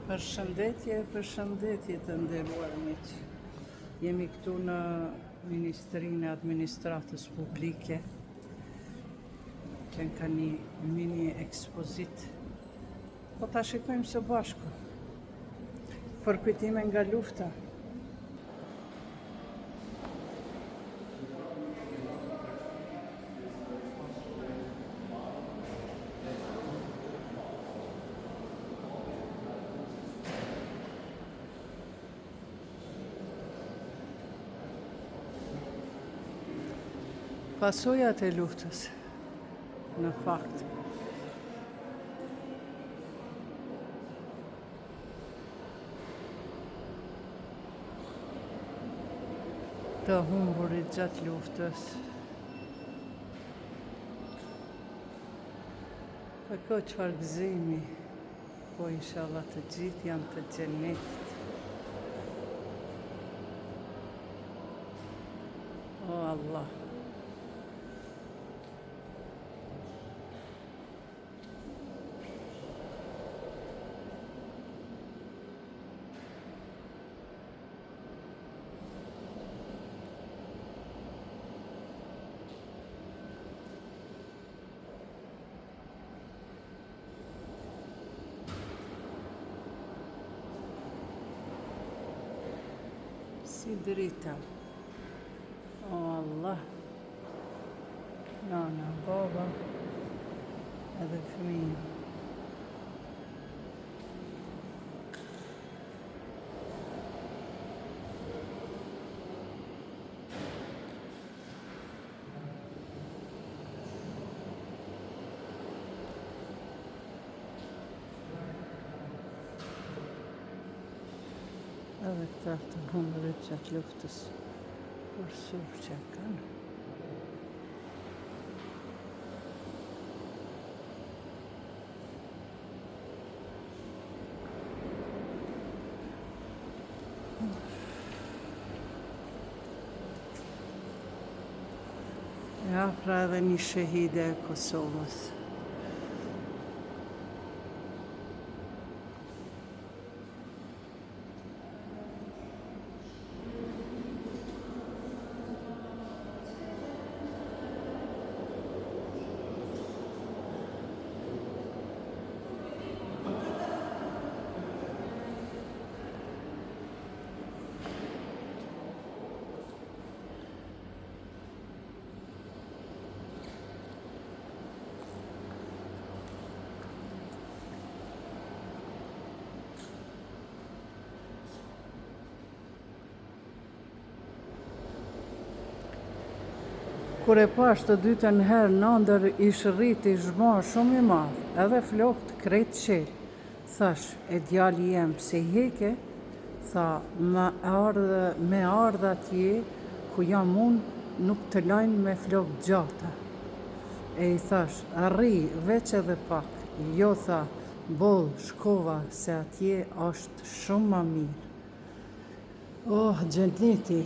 Përshëndetje të nderuar miq. Jemi këtu në Ministrinë e Administratës Publike, që ka një mini ekspozit. Po ta shikojmë së bashku. Përkujtime nga lufta. Pasojat e luftës, në fakt. Të humburit gjatë luftës. Për ko qëfar gëzimi, po inshallah të gjithë janë të xhenetit. O Allah. Si drita. O Allah. Nana, baba, edhe fëmijë. Edhe këta të humburit gjatë luftës, për surë që kanë. Ja, pra edhe një shahide e Kosovës. Kur e pash të dytën herë në ndër ish rriti zhma shumë i madh, edhe flokt krejt qelë. Thash, e djali jem se heke, tha, me ardha atje, ku jam unë nuk të lajnë me flok gjata. E i thash, arri veç edhe pak, jo tha, boll shkova se atje është shumë ma mirë. Oh, xheneti.